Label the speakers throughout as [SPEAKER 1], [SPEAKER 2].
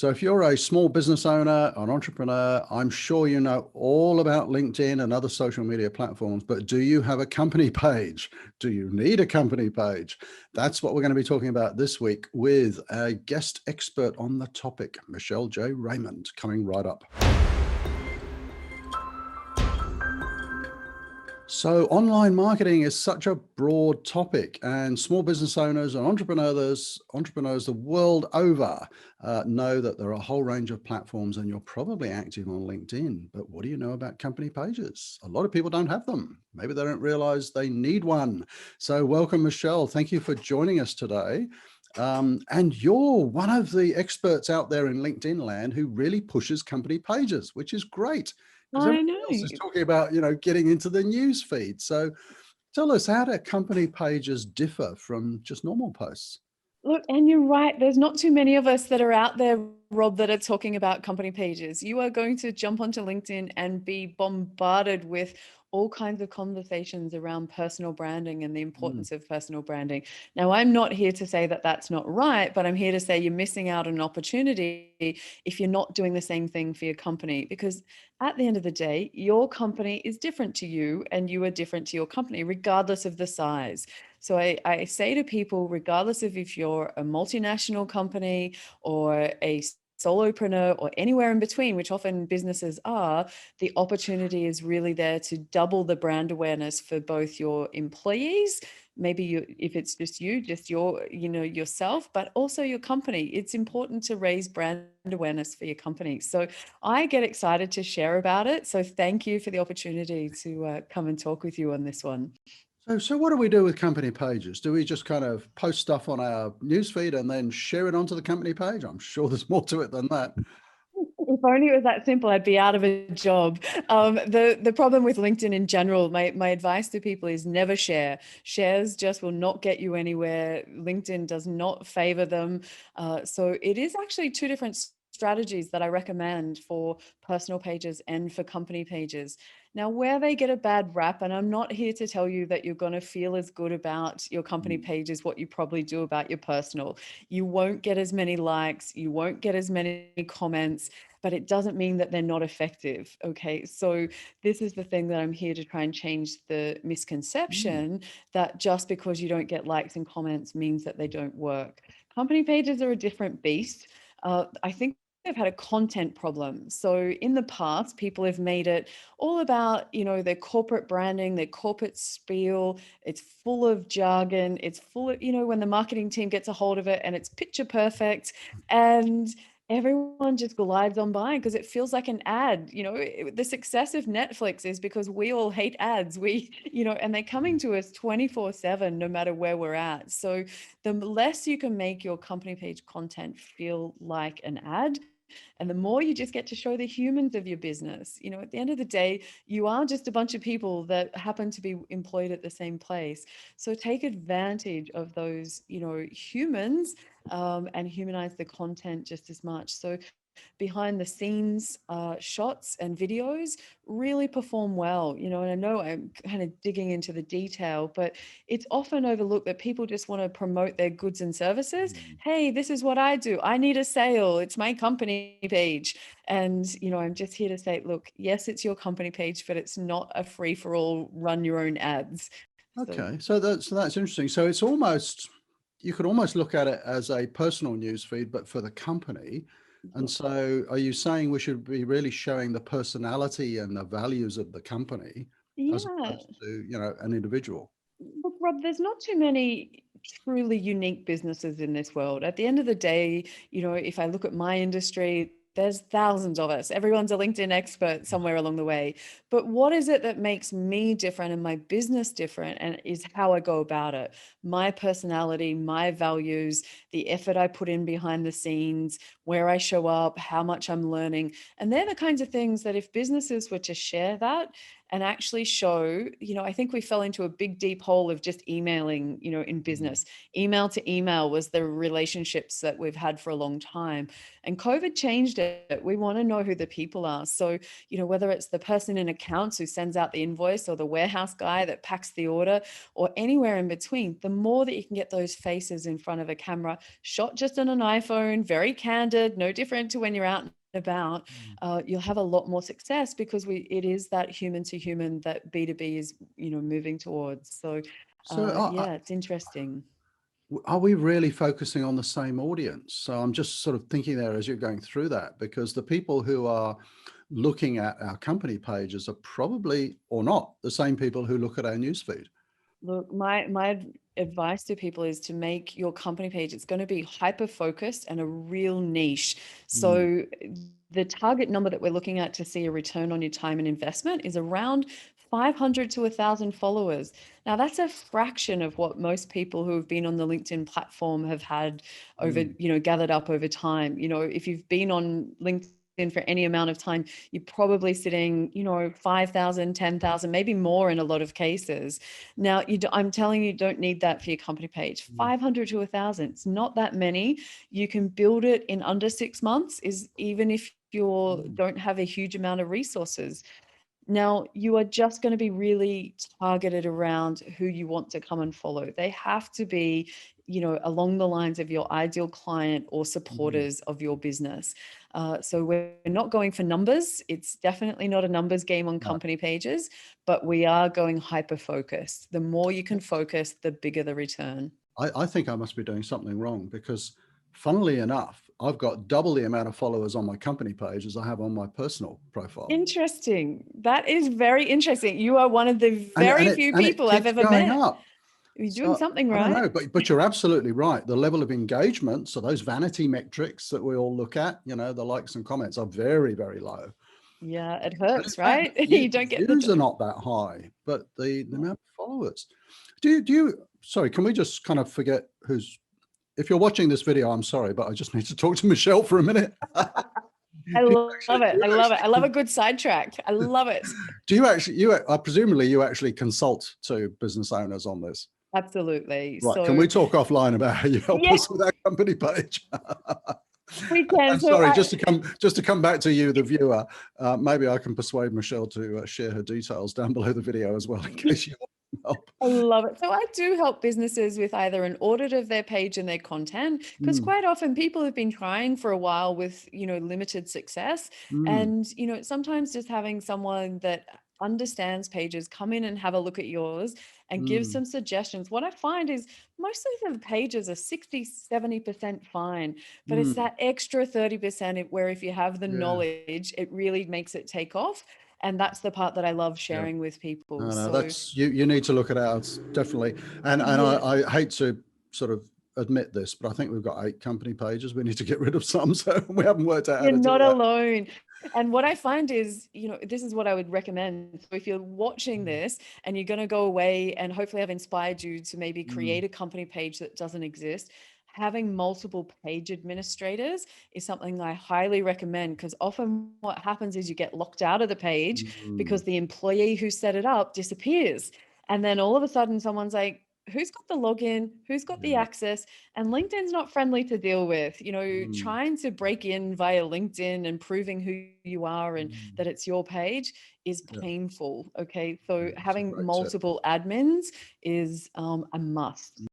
[SPEAKER 1] So if you're a small business owner, an entrepreneur, I'm sure you know all about LinkedIn and other social media platforms, but do you have a company page? Do you need a company page? That's what we're going to be talking about this week with a guest expert on the topic, Michelle J Raymond, coming right up. So online marketing is such a broad topic, and small business owners and entrepreneurs the world over know that there are a whole range of platforms, and you're probably active on LinkedIn. But what do you know about company pages? A lot of people don't have them. Maybe they don't realize they need one. So welcome, Michelle. Thank you for joining us today. And you're one of the experts out there in LinkedIn land who really pushes company pages, which is great. Because
[SPEAKER 2] I
[SPEAKER 1] everyone
[SPEAKER 2] know.
[SPEAKER 1] else is talking about, getting into the news feed. So tell us, how do company pages differ from just normal posts?
[SPEAKER 2] Look, and you're right. There's not too many of us that are out there, Rob, that are talking about company pages. You are going to jump onto LinkedIn and be bombarded with all kinds of conversations around personal branding and the importance of personal branding. Now, I'm not here to say that that's not right, but I'm here to say you're missing out on an opportunity if you're not doing the same thing for your company, because at the end of the day, your company is different to you and you are different to your company, regardless of the size. So I say to people, regardless of if you're a multinational company or a solopreneur or anywhere in between, which often businesses are, the opportunity is really there to double the brand awareness for both your employees, maybe you, if it's just your, yourself, but also your company. It's important to raise brand awareness for your company. So I get excited to share about it. So thank you for the opportunity to come and talk with you on this one.
[SPEAKER 1] So what do we do with company pages? Do we just kind of post stuff on our newsfeed and then share it onto the company page? I'm sure there's more to it than that.
[SPEAKER 2] If only it was that simple, I'd be out of a job. The problem with LinkedIn in general, my advice to people is never share. Shares just will not get you anywhere. LinkedIn does not favor them. So it is actually two different strategies that I recommend for personal pages and for company pages. Now, where they get a bad rap, and I'm not here to tell you that you're going to feel as good about your company page as what you probably do about your personal. You won't get as many likes, you won't get as many comments, but it doesn't mean that they're not effective. Okay. So this is the thing that I'm here to try and change the misconception that just because you don't get likes and comments means that they don't work. Company pages are a different beast. I think they've had a content problem. So in the past, people have made it all about, their corporate branding, their corporate spiel. It's full of jargon. It's full of, when the marketing team gets a hold of it and it's picture perfect. And everyone just glides on by because it feels like an ad. The success of Netflix is because we all hate ads. And they're coming to us 24/7, no matter where we're at. So the less you can make your company page content feel like an ad, and the more you just get to show the humans of your business. At the end of the day, you are just a bunch of people that happen to be employed at the same place. So take advantage of those, humans, and humanize the content just as much. So behind the scenes shots and videos really perform well, and I know I'm kind of digging into the detail, but it's often overlooked that people just want to promote their goods and services. Hey, this is what I do. I need a sale. It's my company page. And, I'm just here to say, look, yes, it's your company page, but it's not a free for all, run your own ads.
[SPEAKER 1] Okay, so that's interesting. So it's almost, you could almost look at it as a personal news feed, but for the company. And so are you saying we should be really showing the personality and the values of the company as
[SPEAKER 2] Yeah.
[SPEAKER 1] opposed to, an individual?
[SPEAKER 2] Look, Rob, there's not too many truly unique businesses in this world. At the end of the day, if I look at my industry, there's thousands of us. Everyone's a LinkedIn expert somewhere along the way. But what is it that makes me different and my business different, and is how I go about it? My personality, my values, the effort I put in behind the scenes, where I show up, how much I'm learning. And they're the kinds of things that if businesses were to share that and actually show, I think we fell into a big, deep hole of just emailing, in business. Email to email was the relationships that we've had for a long time. And COVID changed it. We want to know who the people are. So, whether it's the person in accounts who sends out the invoice, or the warehouse guy that packs the order, or anywhere in between, the more that you can get those faces in front of a camera, shot just on an iPhone, very candid, no different to when you're out and about, you'll have a lot more success, because it is that human to human that B2B is, moving towards. So, yeah, it's interesting.
[SPEAKER 1] Are we really focusing on the same audience? So I'm just sort of thinking there as you're going through that, because the people who are looking at our company pages are probably, or not, the same people who look at our newsfeed.
[SPEAKER 2] Look, my advice to people is to make your company page, it's going to be hyper focused and a real niche. So the target number that we're looking at to see a return on your time and investment is around 500 to 1,000 followers. Now, that's a fraction of what most people who have been on the LinkedIn platform have had over, gathered up over time. If you've been on LinkedIn for any amount of time, you're probably sitting, 5,000, 10,000, maybe more in a lot of cases. Now, I'm telling you, don't need that for your company page. 500 to 1,000, it's not that many. You can build it in under 6 months, even if you don't have a huge amount of resources. Now, you are just going to be really targeted around who you want to come and follow. They have to be, along the lines of your ideal client or supporters of your business. So we're not going for numbers. It's definitely not a numbers game on company pages, but we are going hyper-focused. The more you can focus, the bigger the return.
[SPEAKER 1] I think I must be doing something wrong, because funnily enough, I've got double the amount of followers on my company page as I have on my personal profile.
[SPEAKER 2] Interesting. That is very interesting. You are one of the very few people I've ever met.
[SPEAKER 1] Up.
[SPEAKER 2] You're doing something right.
[SPEAKER 1] I don't know, but you're absolutely right. The level of engagement, so those vanity metrics that we all look at, the likes and comments are very, very low.
[SPEAKER 2] Yeah, it hurts, right? You don't get
[SPEAKER 1] views are not that high, but the amount of followers. Do you, sorry, can we just kind of forget who's, if you're watching this video, I'm sorry, but I just need to talk to Michelle for a minute.
[SPEAKER 2] I love it. I love it. I love a good sidetrack. I love it.
[SPEAKER 1] Do you actually, presumably you actually consult to business owners on this?
[SPEAKER 2] Absolutely.
[SPEAKER 1] Right.
[SPEAKER 2] So,
[SPEAKER 1] can we talk offline about how you help us with our company page?
[SPEAKER 2] We can.
[SPEAKER 1] I'm sorry, just to come back to you, the viewer, maybe I can persuade Michelle to share her details down below the video as well, in case you want help.
[SPEAKER 2] I love it. So I do help businesses with either an audit of their page and their content, because quite often people have been trying for a while with, limited success. And, sometimes just having someone that understands pages come in and have a look at yours and give some suggestions. What I find is most of the pages are 60, 70% fine, but it's that extra 30% where if you have the knowledge, it really makes it take off. And that's the part that I love sharing with people.
[SPEAKER 1] No,
[SPEAKER 2] so
[SPEAKER 1] that's you need to look at ours, definitely. And I hate to sort of admit this, but I think we've got 8 company pages. We need to get rid of some, so we haven't worked out how to do that.
[SPEAKER 2] You're not alone. And what I find is, this is what I would recommend. So if you're watching this and you're going to go away, and hopefully I've inspired you to maybe create a company page that doesn't exist, having multiple page administrators is something I highly recommend, because often what happens is you get locked out of the page because the employee who set it up disappears. And then all of a sudden someone's like, who's got the login? Who's got the access? And LinkedIn's not friendly to deal with. Trying to break in via LinkedIn and proving who you are and that it's your page is painful. Okay. So having multiple admins is a must.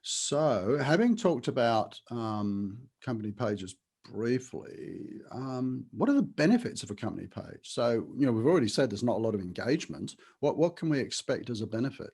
[SPEAKER 1] So having talked about company pages briefly, what are the benefits of a company page? So, we've already said there's not a lot of engagement. What can we expect as a benefit?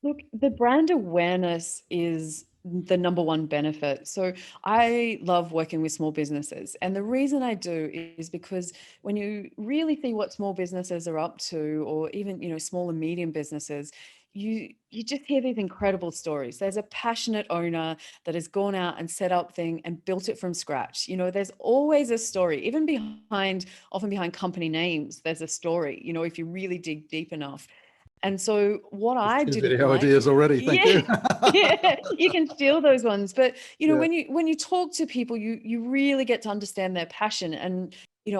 [SPEAKER 2] Look, the brand awareness is the number one benefit. So I love working with small businesses. And the reason I do is because when you really see what small businesses are up to, or even, small and medium businesses, you just hear these incredible stories. There's a passionate owner that has gone out and set up thing and built it from scratch. There's always a story, even often behind company names, there's a story, if you really dig deep enough. And so what I did
[SPEAKER 1] video ideas already. Thank you.
[SPEAKER 2] Yeah, you can steal those ones. But when you talk to people, you really get to understand their passion. And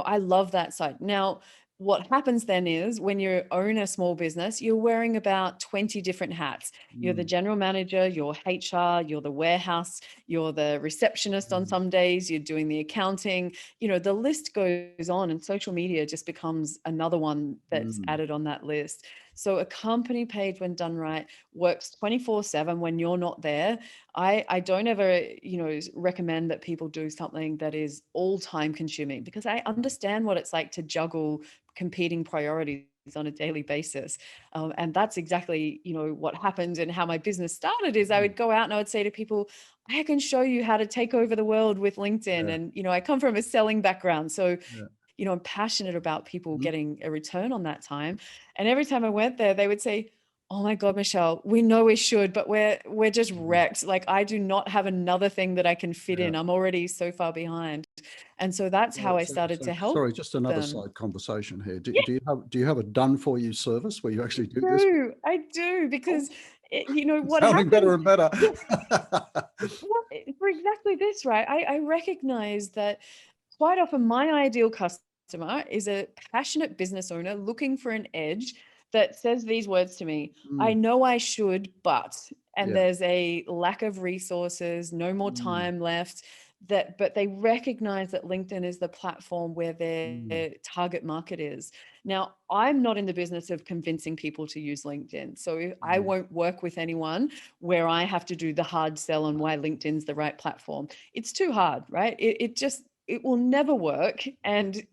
[SPEAKER 2] I love that side. Now, what happens then is when you own a small business, you're wearing about 20 different hats. You're the
[SPEAKER 1] Mm,
[SPEAKER 2] general manager, you're HR, you're the warehouse, you're the receptionist on
[SPEAKER 1] mm,
[SPEAKER 2] some days, you're doing the accounting. The list goes on, and social media just becomes another one that's
[SPEAKER 1] mm.
[SPEAKER 2] added on that list. So a company page, when done right, works 24/7 when you're not there. I don't ever, recommend that people do something that is all time consuming, because I understand what it's like to juggle competing priorities on a daily basis. And that's exactly, what happened and how my business started is I
[SPEAKER 1] Mm.
[SPEAKER 2] would go out and I would say to people, I can show you how to take over the world with LinkedIn.
[SPEAKER 1] Yeah,
[SPEAKER 2] And, I come from a selling background. So,
[SPEAKER 1] yeah.
[SPEAKER 2] I'm passionate about people
[SPEAKER 1] Mm,
[SPEAKER 2] getting a return on that time. And every time I went there, they would say, "Oh my God, Michelle, we know we should, but we're just
[SPEAKER 1] mhm.
[SPEAKER 2] wrecked. Like, I do not have another thing that I can fit
[SPEAKER 1] Yeah.
[SPEAKER 2] in. I'm already so far behind." And so that's how I started to help
[SPEAKER 1] Sorry, just another
[SPEAKER 2] them.
[SPEAKER 1] side conversation here. Do you have a done for you service where you actually do this?
[SPEAKER 2] I do,
[SPEAKER 1] Oh,
[SPEAKER 2] because what
[SPEAKER 1] sounding better
[SPEAKER 2] happens.
[SPEAKER 1] and better.
[SPEAKER 2] Well, for exactly this, right? I recognize that quite often my ideal customer is a passionate business owner looking for an edge that says these words to me: I
[SPEAKER 1] Mm,
[SPEAKER 2] know I should, but, and
[SPEAKER 1] yeah.
[SPEAKER 2] there's a lack of resources, no more
[SPEAKER 1] Mm,
[SPEAKER 2] time left. But they recognize that LinkedIn is the platform where
[SPEAKER 1] mm,
[SPEAKER 2] their target market is. Now, I'm not in the business of convincing people to use LinkedIn. So I
[SPEAKER 1] mm,
[SPEAKER 2] won't work with anyone where I have to do the hard sell on why LinkedIn's the right platform. It's too hard, right? It will never work. And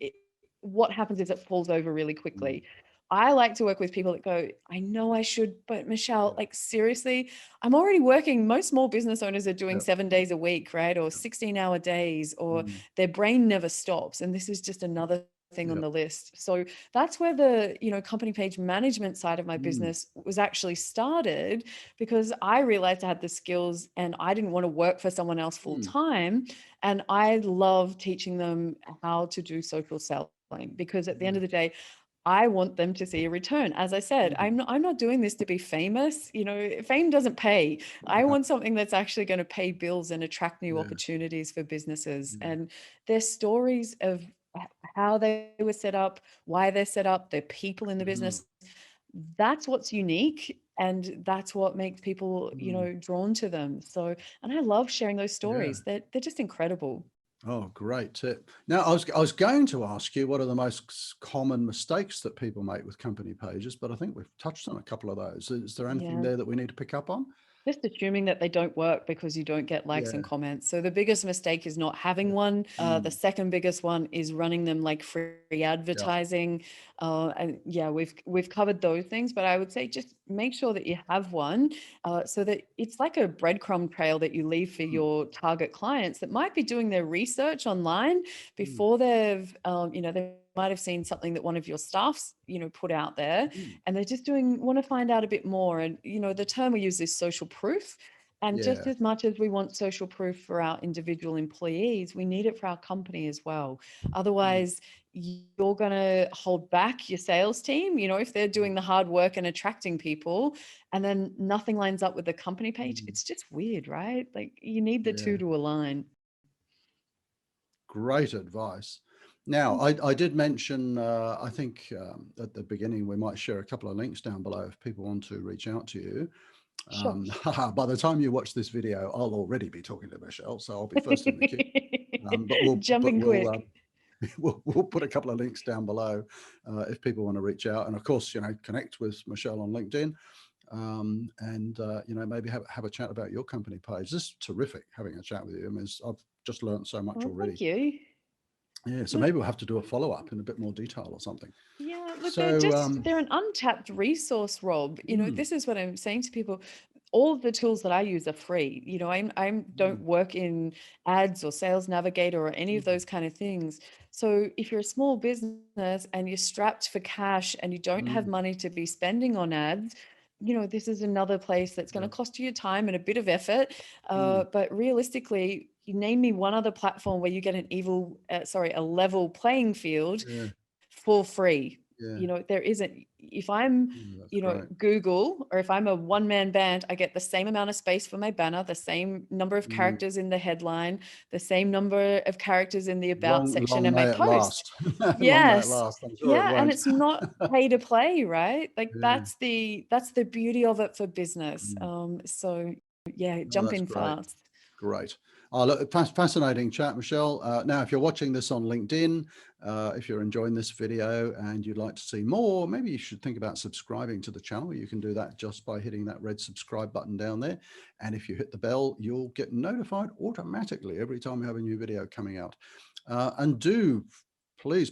[SPEAKER 2] what happens is it falls over really
[SPEAKER 1] mm,
[SPEAKER 2] quickly. I like to work with people that go, I know I should, but Michelle,
[SPEAKER 1] yeah,
[SPEAKER 2] like, seriously, I'm already working. Most small business owners are doing
[SPEAKER 1] yeah,
[SPEAKER 2] 7 days a week, right? Or 16-hour days, or
[SPEAKER 1] mm,
[SPEAKER 2] their brain never stops. And this is just another thing on
[SPEAKER 1] yeah,
[SPEAKER 2] the list. So that's where the, company page management side of my
[SPEAKER 1] mm,
[SPEAKER 2] business was actually started, because I realized I had the skills and I didn't want to work for someone else full
[SPEAKER 1] mm,
[SPEAKER 2] time. And I love teaching them how to do social selling, because at the end
[SPEAKER 1] yeah,
[SPEAKER 2] of the day, I want them to see a return. As I said,
[SPEAKER 1] mm,
[SPEAKER 2] I'm not doing this to be famous. Fame doesn't pay. I
[SPEAKER 1] yeah,
[SPEAKER 2] want something that's actually going to pay bills and attract new
[SPEAKER 1] yeah,
[SPEAKER 2] opportunities for businesses.
[SPEAKER 1] yeah,
[SPEAKER 2] And their stories of how they were set up, why they're set up, their people in the
[SPEAKER 1] mhm,
[SPEAKER 2] business. That's what's unique. And that's what makes people,
[SPEAKER 1] mm,
[SPEAKER 2] drawn to them. So, and I love sharing those
[SPEAKER 1] yeah.
[SPEAKER 2] stories. They're just incredible.
[SPEAKER 1] Oh, great tip. Now, I was going to ask you what are the most common mistakes that people make with company pages, but I think we've touched on a couple of those. Is there anything
[SPEAKER 2] Yeah.
[SPEAKER 1] there that we need to pick up on?
[SPEAKER 2] Just assuming that they don't work because you don't get likes and
[SPEAKER 1] Yeah,
[SPEAKER 2] comments. So the biggest mistake is not having
[SPEAKER 1] yeah,
[SPEAKER 2] one. The
[SPEAKER 1] mm,
[SPEAKER 2] second biggest one is running them like free
[SPEAKER 1] yeah,
[SPEAKER 2] advertising. And yeah, we've covered those things, but I would say just make sure that you have one, so that it's like a breadcrumb trail that you leave for
[SPEAKER 1] mm,
[SPEAKER 2] your target clients that might be doing their research online
[SPEAKER 1] mm,
[SPEAKER 2] before they might have seen something that one of your staffs, put out there,
[SPEAKER 1] mm,
[SPEAKER 2] and they're just want to find out a bit more. And the term we use is social proof. And just
[SPEAKER 1] yeah,
[SPEAKER 2] as much as we want social proof for our individual employees, we need it for our company as well.
[SPEAKER 1] mm,
[SPEAKER 2] Otherwise, you're going to hold back your sales team, if they're
[SPEAKER 1] mm,
[SPEAKER 2] doing the hard work and attracting people, and then nothing lines up with the company page.
[SPEAKER 1] mm,
[SPEAKER 2] It's just weird, right? Like, you need the two
[SPEAKER 1] yeah.
[SPEAKER 2] to align.
[SPEAKER 1] Great advice. Now, I did mention, I think at the beginning, we might share a couple of links down below if people want to reach out to you.
[SPEAKER 2] Sure.
[SPEAKER 1] By the time you watch this video, I'll already be talking to Michelle, so I'll be first in the queue. But we'll but
[SPEAKER 2] Jumping
[SPEAKER 1] we'll
[SPEAKER 2] quick.
[SPEAKER 1] we'll put a couple of links down below if people want to reach out, and of course, connect with Michelle on LinkedIn, and maybe have a chat about your company page. This is terrific having a chat with you. I mean, I've just learned so much
[SPEAKER 2] Well, thank
[SPEAKER 1] already.
[SPEAKER 2] you.
[SPEAKER 1] Yeah, so
[SPEAKER 2] Look,
[SPEAKER 1] maybe we'll have to do a follow up in a bit more detail or something.
[SPEAKER 2] yeah, look,
[SPEAKER 1] So,
[SPEAKER 2] they're an untapped resource, Rob.
[SPEAKER 1] mm,
[SPEAKER 2] This is what I'm saying to people. All of the tools that I use are free. I don't
[SPEAKER 1] mm,
[SPEAKER 2] work in ads or sales navigator or any of
[SPEAKER 1] mm,
[SPEAKER 2] those kind of things. So if you're a small business and you're strapped for cash and you don't have
[SPEAKER 1] mm,
[SPEAKER 2] money to be spending on ads, this is another place that's going
[SPEAKER 1] yeah,
[SPEAKER 2] to cost you time and a bit of effort.
[SPEAKER 1] mm,
[SPEAKER 2] But realistically, you name me one other platform where you get a level playing field
[SPEAKER 1] yeah,
[SPEAKER 2] for free.
[SPEAKER 1] Yeah.
[SPEAKER 2] you know, there isn't, if I'm,
[SPEAKER 1] That's
[SPEAKER 2] you know,
[SPEAKER 1] great.
[SPEAKER 2] Google, or if I'm a one-man band, I get the same amount of space for my banner, the same number of
[SPEAKER 1] Mm.
[SPEAKER 2] characters in the headline, the same number of characters in the about
[SPEAKER 1] Long,
[SPEAKER 2] section
[SPEAKER 1] long
[SPEAKER 2] in my
[SPEAKER 1] may it
[SPEAKER 2] post.
[SPEAKER 1] last. Long may it
[SPEAKER 2] Yes.
[SPEAKER 1] last. I'm sure it
[SPEAKER 2] Yeah. And
[SPEAKER 1] won't.
[SPEAKER 2] it's not pay to play, right? Like
[SPEAKER 1] Yeah.
[SPEAKER 2] that's the beauty of it for business. So yeah,
[SPEAKER 1] Oh,
[SPEAKER 2] jump
[SPEAKER 1] that's
[SPEAKER 2] in
[SPEAKER 1] great.
[SPEAKER 2] fast.
[SPEAKER 1] Great. Oh, look, fascinating chat, Michelle. Now, if you're watching this on LinkedIn, if you're enjoying this video and you'd like to see more, maybe you should think about subscribing to the channel. You can do that just by hitting that red subscribe button down there. And if you hit the bell, you'll get notified automatically every time we have a new video coming out. And do please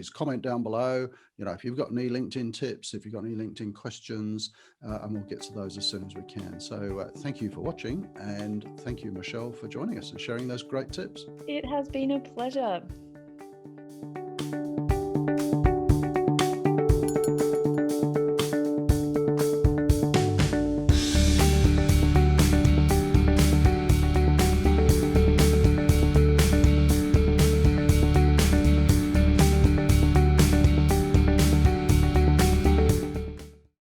[SPEAKER 1] comment down below. You know, if you've got any LinkedIn tips, if you've got any LinkedIn questions, and we'll get to those as soon as we can. So thank you for watching, and thank you, Michelle, for joining us and sharing those great tips.
[SPEAKER 2] It has been a pleasure.